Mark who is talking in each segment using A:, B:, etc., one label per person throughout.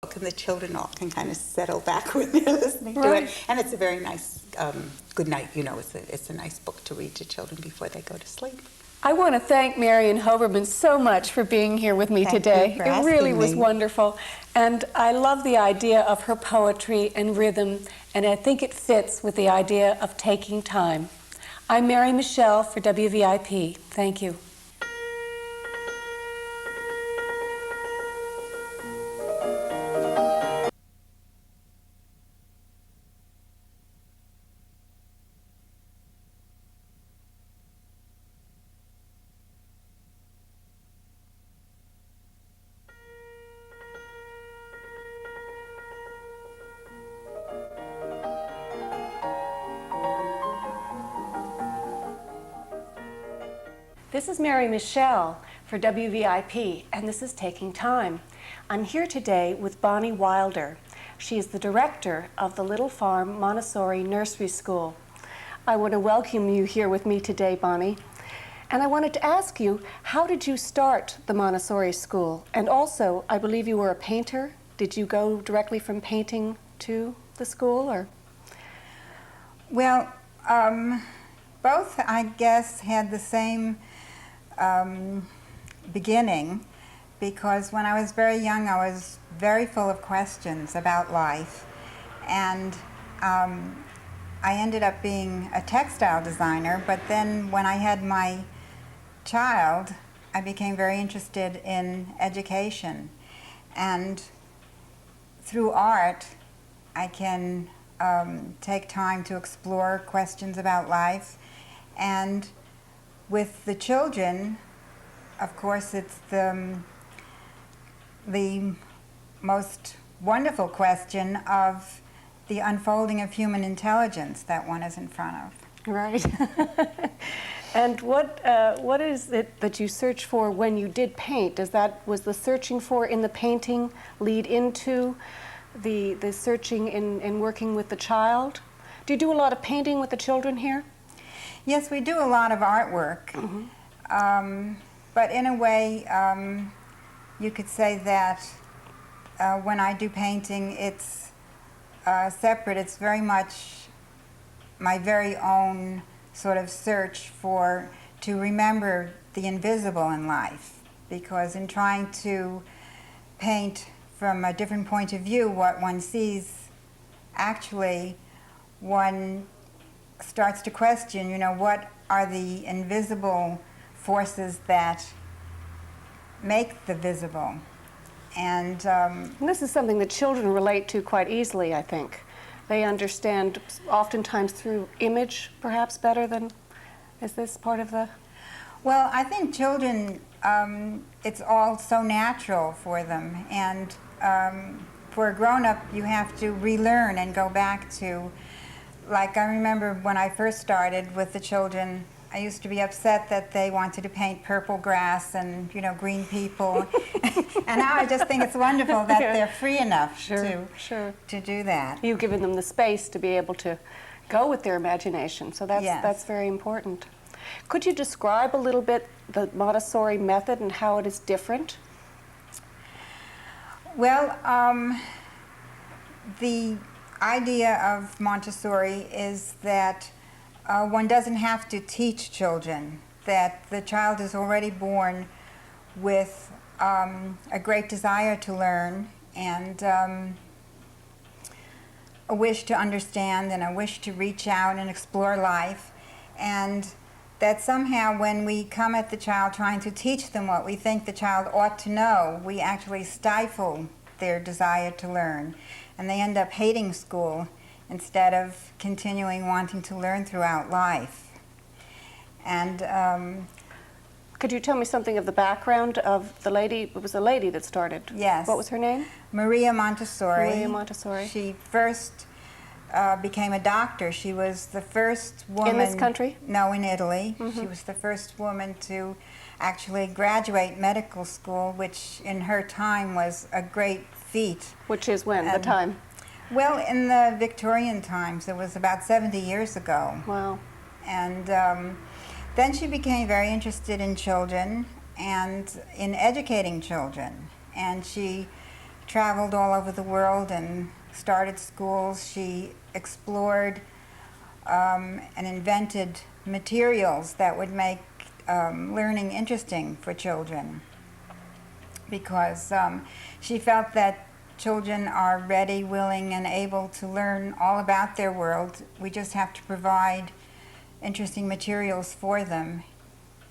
A: and the children all can kind of settle back when they're listening to it. And it's a very nice, good night, you know, it's a nice book to read to children before they go to sleep.
B: I want to thank Marianne Hoberman so much for being here with me today. It really was wonderful. And I love the idea of her poetry and rhythm, and I think it fits with the idea of taking time. I'm Mary Michelle for WVIP. Thank you. This is Mary Michelle for WVIP, and this is Taking Time. I'm here today with Bonnie Wilder. She is the director of the Little Farm Montessori Nursery School. I want to welcome you here with me today, Bonnie. And I wanted to ask you, how did you start the Montessori school? And also, I believe you were a painter. Did you go directly from painting to the school, or?
A: Well, both, I guess, had the same beginning, because when I was very young I was very full of questions about life, and I ended up being a textile designer. But then when I had my child, I became very interested in education, and through art I can take time to explore questions about life. And with the children, of course, it's the most wonderful question of the unfolding of human intelligence that one is in front of.
B: Right. And what is it that you search for when you did paint? Was the searching for in the painting lead into the searching in working with the child? Do you do a lot of painting with the children here?
A: Yes, we do a lot of artwork, but in a way you could say that when I do painting, it's separate. It's very much my very own sort of search to remember the invisible in life, because in trying to paint from a different point of view what one sees, actually one starts to question, you know, what are the invisible forces that make the visible. And
B: this is something that children relate to quite easily, I think. They understand oftentimes through image, perhaps better than, is this part of the?
A: Well, I think children, it's all so natural for them, and for a grown-up you have to relearn and go back to. Like, I remember when I first started with the children, I used to be upset that they wanted to paint purple grass and, you know, green people. And now I just think it's wonderful that they're free enough to do that.
B: You've given them the space to be able to go with their imagination, so that's very important. Could you describe a little bit the Montessori method and how it is different?
A: Well, the idea of Montessori is that one doesn't have to teach children, that the child is already born with a great desire to learn, and a wish to understand, and a wish to reach out and explore life, and that somehow when we come at the child trying to teach them what we think the child ought to know, we actually stifle their desire to learn, and they end up hating school instead of continuing wanting to learn throughout life. And
B: could you tell me something of the background of the lady? It was a lady that started.
A: Yes.
B: What was her name?
A: Maria Montessori.
B: Maria Montessori.
A: She first became a doctor. She was the first woman...
B: In this country?
A: No, in Italy. She was the first woman to actually graduate medical school, which in her time was a great feat.
B: Which is when? The time?
A: Well, in the Victorian times. It was about 70 years ago.
B: Wow.
A: And then she became very interested in children and in educating children. And she traveled all over the world and started schools. She explored and invented materials that would make learning interesting for children, because she felt that children are ready, willing, and able to learn all about their world. We just have to provide interesting materials for them.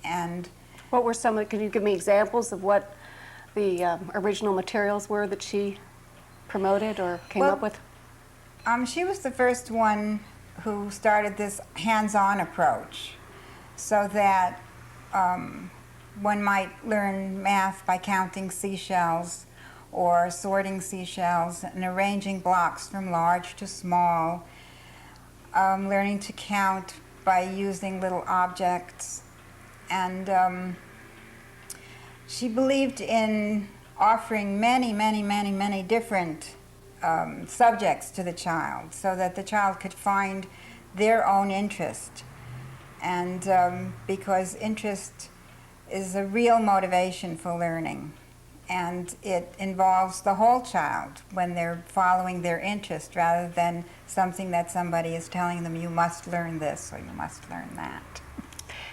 A: And
B: What were some of, can you give me examples of what the original materials were that she promoted or came up with?
A: She was the first one who started this hands-on approach, so that one might learn math by counting seashells or sorting seashells and arranging blocks from large to small, learning to count by using little objects. And she believed in offering many different subjects to the child, so that the child could find their own interest. And because interest is a real motivation for learning, and it involves the whole child when they're following their interest, rather than something that somebody is telling them, you must learn this or you must learn that.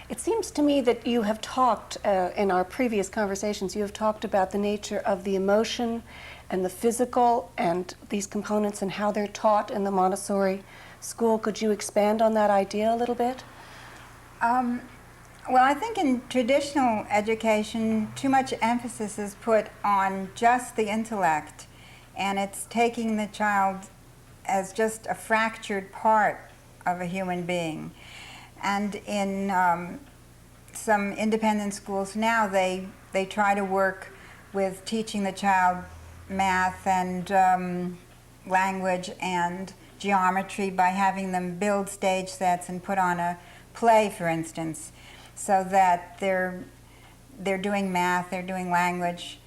B: It seems to me that you have talked, in our previous conversations, you have talked about the nature of the emotion and the physical and these components and how they're taught in the Montessori school. Could you expand on that idea a little bit?
A: Well, I think in traditional education, too much emphasis is put on just the intellect, and it's taking the child as just a fractured part of a human being. And in some independent schools now, they try to work with teaching the child math and language and geometry by having them build stage sets and put on a play, for instance, so that they're doing math, they're doing language,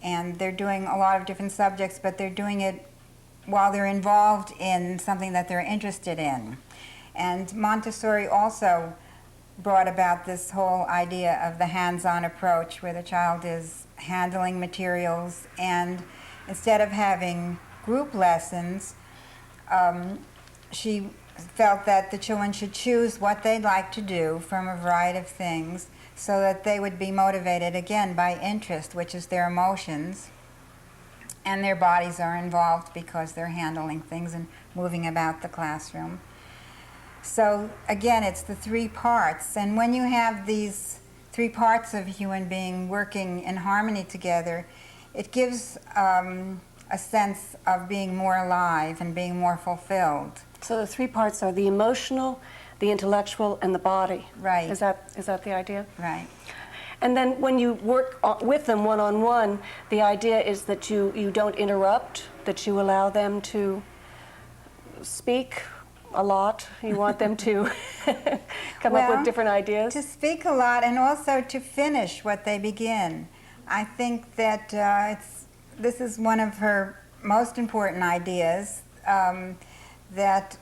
A: and they're doing a lot of different subjects, but they're doing it while they're involved in something that they're interested in. And Montessori also brought about this whole idea of the hands-on approach, where the child is handling materials, and instead of having group lessons, she felt that the children should choose what they'd like to do from a variety of things, so that they would be motivated again by interest, which is their emotions, and their bodies are involved because they're handling things and moving about the classroom. So again, it's the three parts, and when you have these three parts of a human being working in harmony together, it gives a sense of being more alive and being more fulfilled.
B: So the three parts are the emotional, the intellectual, and the body.
A: Right.
B: Is that the idea?
A: Right.
B: And then when you work with them one-on-one, the idea is that you don't interrupt, that you allow them to speak a lot. You want them to come up with different ideas?
A: To speak a lot, and also to finish what they begin. I think that this is one of her most important ideas, that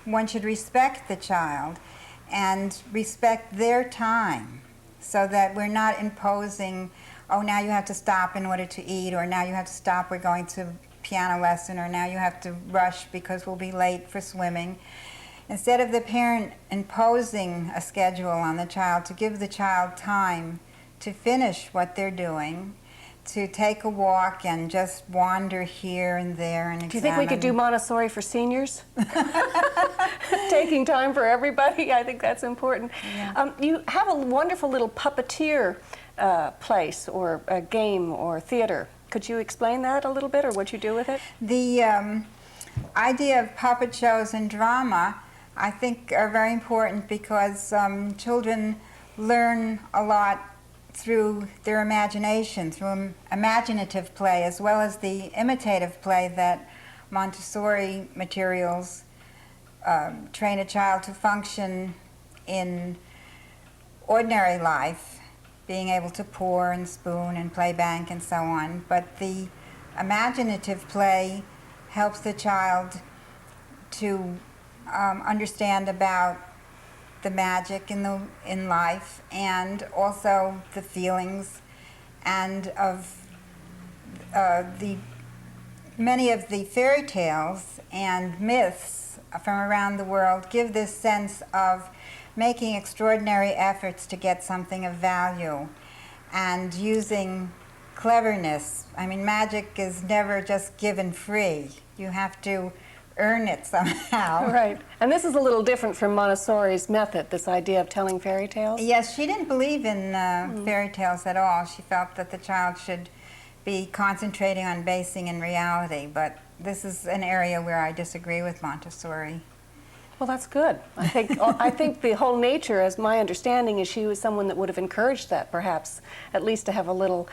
A: one should respect the child and respect their time, so that we're not imposing, oh, now you have to stop in order to eat, or now you have to stop, we're going to piano lesson, or now you have to rush because we'll be late for swimming. Instead of the parent imposing a schedule on the child, to give the child time to finish what they're doing, to take a walk and just wander here and there and examine.
B: Do you think we could do Montessori for seniors? Taking time for everybody, I think that's important. Yeah. You have a wonderful little puppeteer place, or a game, or theater. Could you explain that a little bit, or what you do with it?
A: The idea of puppet shows and drama, I think, are very important, because children learn a lot through their imagination, through imaginative play, as well as the imitative play that Montessori materials train a child to function in ordinary life, being able to pour and spoon and play bank and so on. But the imaginative play helps the child to understand about the magic in life, and also the feelings and of many of the fairy tales and myths from around the world give this sense of making extraordinary efforts to get something of value and using cleverness. I mean, magic is never just given free. You have to earn it somehow.
B: Right. And this is a little different from Montessori's method, this idea of telling fairy tales?
A: Yes, she didn't believe in fairy tales at all. She felt that the child should be concentrating on basing in reality, but this is an area where I disagree with Montessori.
B: Well, that's good. I think the whole nature, as my understanding, is she was someone that would have encouraged that, perhaps, at least to have a little,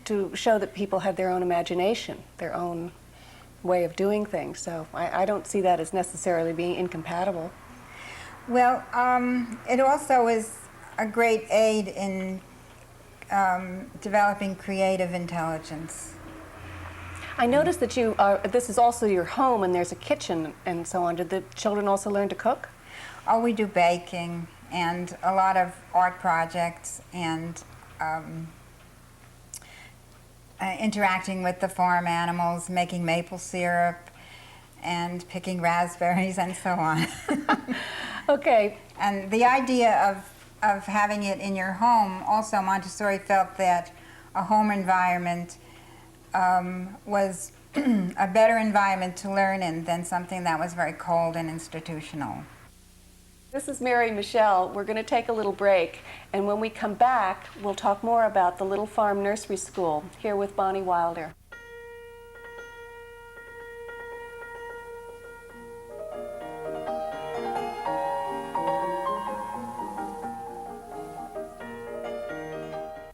B: to show that people had their own imagination, their own way of doing things. So I don't see that as necessarily being incompatible.
A: Well, it also is a great aid in developing creative intelligence.
B: I noticed that you this is also your home and there's a kitchen and so on. Did the children also learn to cook?
A: Oh, we do baking and a lot of art projects and interacting with the farm animals, making maple syrup and picking raspberries and so on.
B: Okay.
A: And the idea of having it in your home, also Montessori felt that a home environment was a better environment to learn in than something that was very cold and institutional.
B: This is Mary Michelle. We're going to take a little break, and when we come back, we'll talk more about the Little Farm Nursery School here with Bonnie Wilder.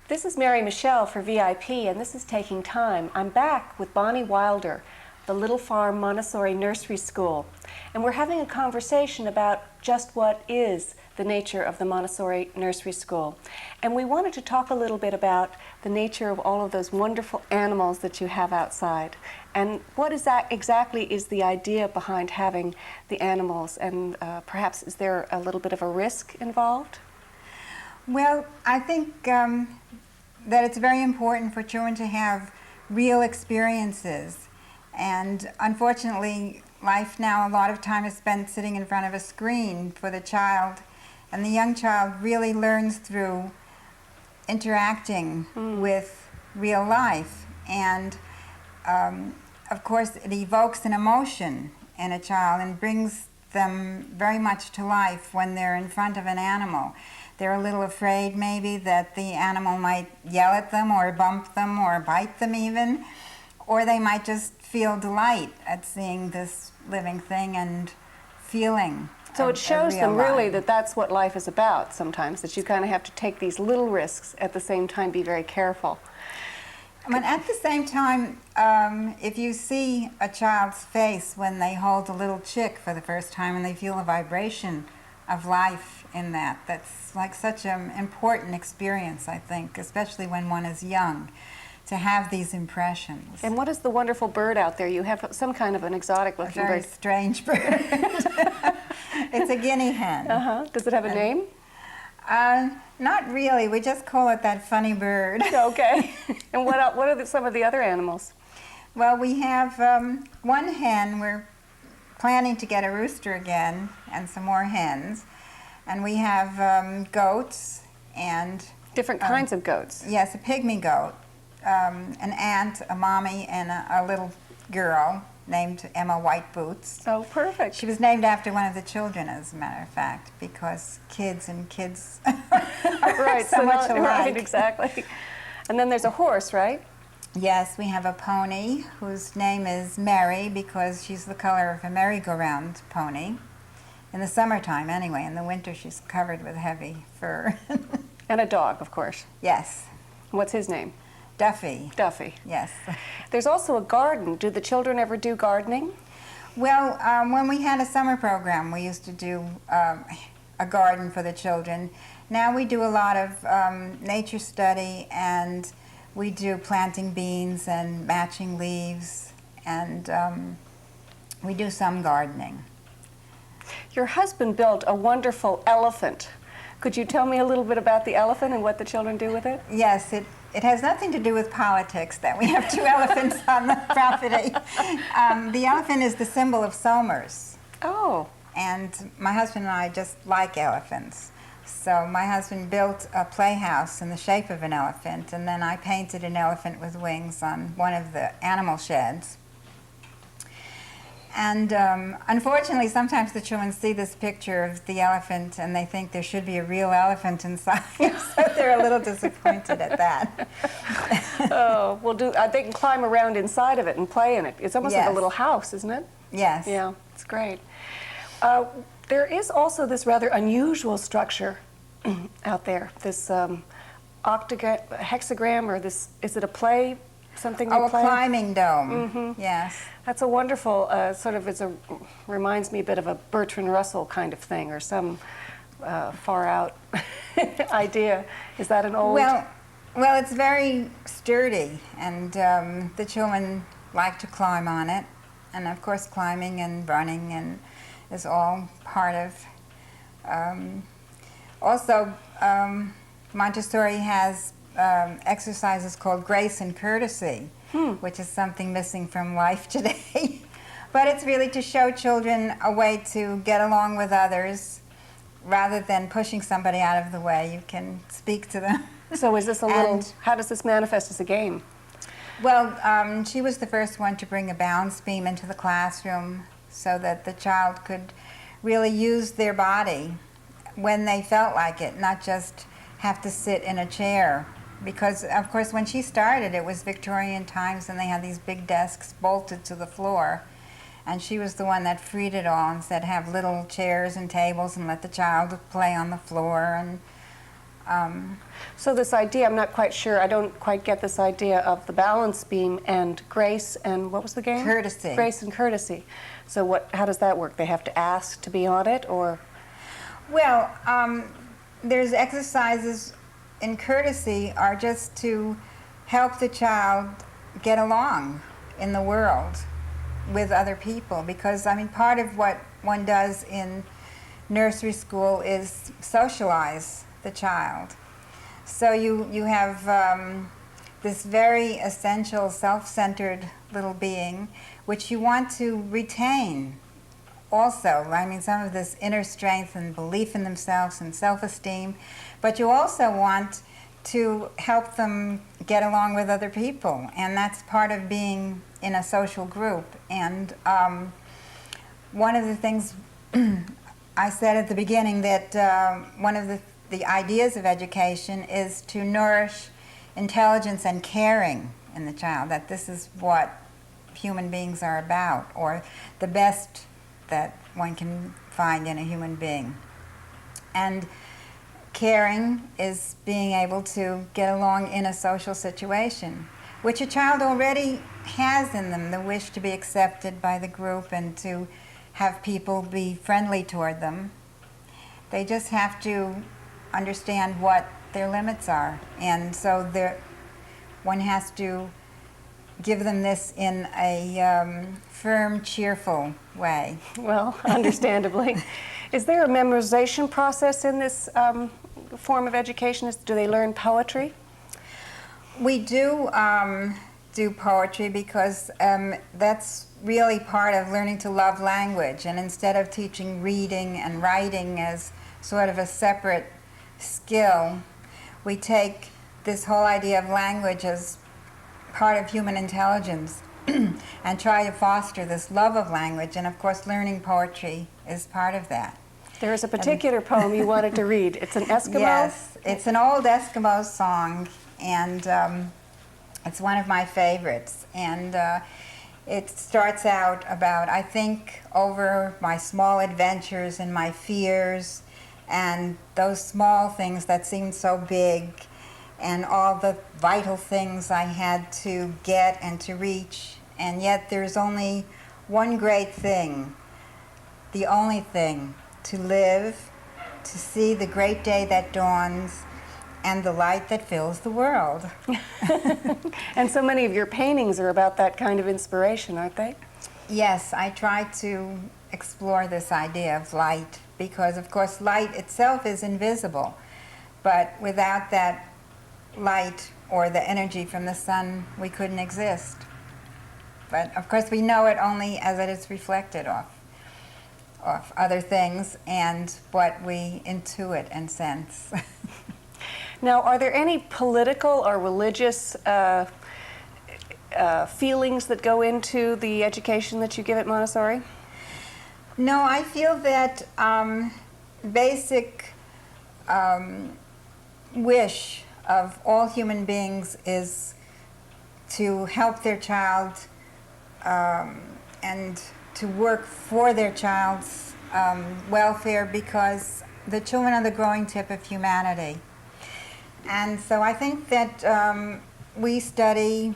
B: This is Mary Michelle for VIP, and this is Taking Time. I'm back with Bonnie Wilder, the Little Farm Montessori Nursery School, and we're having a conversation about just what is the nature of the Montessori Nursery School. And we wanted to talk a little bit about the nature of all of those wonderful animals that you have outside, and what is that exactly is the idea behind having the animals, and perhaps is there a little bit of a risk involved?
A: Well, I think that it's very important for children to have real experiences. And unfortunately, life now, a lot of time is spent sitting in front of a screen for the child. And the young child really learns through interacting with real life. And of course, it evokes an emotion in a child and brings them very much to life when they're in front of an animal. They're a little afraid maybe that the animal might yell at them or bump them or bite them even, or they might just feel delight at seeing this living thing and feeling.
B: So it shows them really that that's what life is about sometimes, that you kind of have to take these little risks, at the same time be very careful.
A: I mean, at the same time, if you see a child's face when they hold a little chick for the first time and they feel a vibration of life in that, that's like such an important experience, I think, especially when one is young, to have these impressions.
B: And what is the wonderful bird out there? You have some kind of an exotic-looking bird.
A: A very strange bird. It's a guinea hen.
B: Uh-huh. Does it have a name?
A: Not really. We just call it that funny bird.
B: Okay. And what are some of the other animals?
A: Well, we have one hen. We're planning to get a rooster again and some more hens. And we have goats and...
B: Different kinds of goats.
A: Yes, a pygmy goat, an aunt, a mommy, and a little girl named Emma Whiteboots.
B: Oh, perfect.
A: She was named after one of the children, as a matter of fact, because kids are
B: right,
A: so much alike.
B: Right, exactly. And then there's a horse, right?
A: Yes, we have a pony whose name is Mary because she's the color of a merry-go-round pony. In the summertime, anyway. In the winter, she's covered with heavy fur.
B: And a dog, of course.
A: Yes.
B: What's his name?
A: Duffy.
B: Duffy.
A: Yes.
B: There's also a garden. Do the children ever do gardening?
A: Well, when we had a summer program, we used to do a garden for the children. Now we do a lot of nature study, and we do planting beans and matching leaves, and we do some gardening.
B: Your husband built a wonderful elephant. Could you tell me a little bit about the elephant and what the children do with it?
A: Yes, it it has nothing to do with politics that we have two elephants on the property. The elephant is the symbol of Somers.
B: Oh.
A: And my husband and I just like elephants. So my husband built a playhouse in the shape of an elephant, and then I painted an elephant with wings on one of the animal sheds. And unfortunately, sometimes the children see this picture of the elephant and they think there should be a real elephant inside, so they're a little disappointed at that.
B: Oh, well, they can climb around inside of it and play in it. It's almost like a little house, isn't it?
A: Yes.
B: Yeah, it's great. There is also this rather unusual structure out there, this hexagram, or this, is it a play? Something
A: a
B: play?
A: Climbing dome.
B: Mm-hmm.
A: Yes.
B: That's a wonderful, reminds me a bit of a Bertrand Russell kind of thing, or some far out idea. Is that an old?
A: Well, it's very sturdy, and the children like to climb on it. And of course, climbing and running and is all part of. Also, Montessori has exercises called grace and courtesy, which is something missing from life today. But it's really to show children a way to get along with others rather than pushing somebody out of the way. You can speak to them.
B: So is this a little, how does this manifest as a game?
A: Well, she was the first one to bring a balance beam into the classroom so that the child could really use their body when they felt like it, not just have to sit in a chair. Because, of course, when she started, it was Victorian times and they had these big desks bolted to the floor. And she was the one that freed it all and said, have little chairs and tables and let the child play on the floor. And
B: so this idea, I'm not quite sure, I don't quite get this idea of the balance beam and grace and what was the game?
A: Courtesy.
B: Grace and courtesy. So how does that work? They have to ask to be on it, or?
A: Well, there's exercises in courtesy are just to help the child get along in the world with other people, because I mean part of what one does in nursery school is socialize the child. So you have this very essential self-centered little being which you want to retain also. I mean, some of this inner strength and belief in themselves and self-esteem, but you also want to help them get along with other people, and that's part of being in a social group. And one of the things I said at the beginning that one of the ideas of education is to nourish intelligence and caring in the child, that this is what human beings are about, or the best that one can find in a human being. And caring is being able to get along in a social situation, which a child already has in them, the wish to be accepted by the group and to have people be friendly toward them. They just have to understand what their limits are. And so one has to give them this in a firm, cheerful way.
B: Well, understandably. Is there a memorization process in this form of education? Do they learn poetry?
A: We do poetry because that's really part of learning to love language. And instead of teaching reading and writing as sort of a separate skill, we take this whole idea of language as part of human intelligence and try to foster this love of language. And of course, learning poetry is part of that.
B: There is a particular poem you wanted to read. It's an Eskimo?
A: Yes, it's an old Eskimo song, and it's one of my favorites. And it starts out about, I think over my small adventures and my fears and those small things that seemed so big and all the vital things I had to get and to reach. And yet there's only one great thing, the only thing, to live, to see the great day that dawns, and the light that fills the world.
B: And so many of your paintings are about that kind of inspiration, aren't they?
A: Yes, I try to explore this idea of light, because of course light itself is invisible, but without that light or the energy from the sun, we couldn't exist. But of course we know it only as it is reflected off other things and what we intuit and sense.
B: Now, are there any political or religious feelings that go into the education that you give at Montessori?
A: No, I feel that basic wish of all human beings is to help their child and to work for their child's welfare, because the children are the growing tip of humanity. And so I think that we study